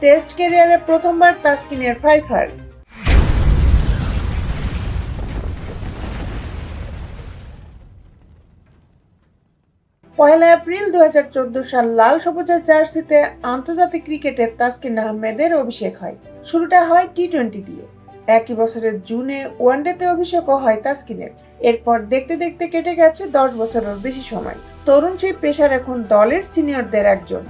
Test ক্যারিয়ারে প্রথমবার তাসকিনের Pfeiffer. পহেলা April 2014 সাল লাল সবুজের জার্সিতে আন্তর্জাতিক ক্রিকেটে তাসকিন আহমেদের অভিষেক হয়। শুরুটা হয় টি-20 দিয়ে। একই বছরের জুনে ওয়ানডেতে অভিষেকও হয় তাসকিনের। এরপর দেখতে দেখতে কেটে গেছে 10 বছরের বেশি সময়। তরুণ সেই পেসার এখন দলের সিনিয়রদের একজন,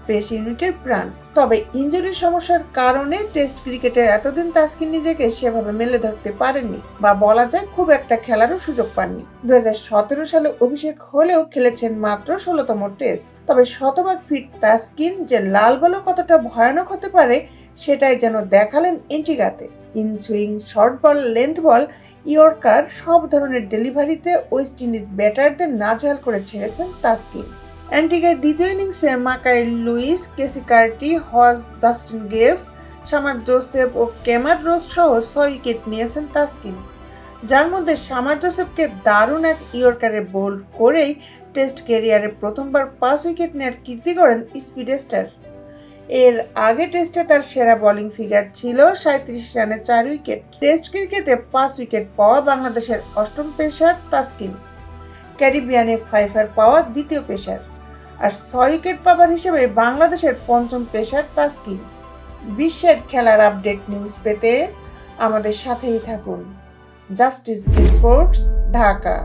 পেস ইউনিটের প্রাণ। তবে ইনজুরির সমস্যার কারণে টেস্ট ক্রিকেটে এতদিন তাসকিন নিজেকে সেভাবে মেলে ধরতে পারেননি, বা বলা যায় খুব একটা খেলারও সুযোগ পাননি। 2017 সালে অভিষেক হলেও খেলেছেন মাত্র 16তম টেস্ট। তবে শতভাগ ফিট তাসকিন যে লাল বলও কতটা ভয়ানক হতে পারে সেটাই যেন দেখালেন এন্টিগাতে। Inswing, short ball, length ball, yorker সব ধরনের ডেলিভারিতে ওয়েস্ট ইন্ডিজ ব্যাটারদের নাজেহাল করে ছেড়েছেন তাসকিন। অ্যান্টিগার দ্বিতীয় ইনিংসে মাকাইল লুইস, কেসি কার্টি, হজ, জাস্টিন গেভস, শামার জোসেফ ও কেমার রোজ সহ 6 উইকেট নিয়েছেন তাসকিন, যার মধ্যে শামার জোসেফকে দারুণ এক ইয়র্কারে বোল্ড করেই টেস্ট ক্যারিয়ারে প্রথমবার 5 উইকেট নেওয়ার কীর্তি করেন স্পিডস্টার। এর আগে টেস্টে তার সেরা বোলিং ফিগার ছিল 37 রানে 4 উইকেট। টেস্ট ক্রিকেটে 5 উইকেট পাওয়া বাংলাদেশের 8ম পেসার তাসকিন, ক্যারিবিয়ানে ফাইফার পাওয়া দ্বিতীয় পেসার, আর 6 উইকেট পাবার হিসেবে বাংলাদেশের 5ম পেসার তাসকিন। বিশ্বের খেলার আপডেট নিউজ পেতে আমাদের সাথেই থাকুন। Justice sports, Dhaka.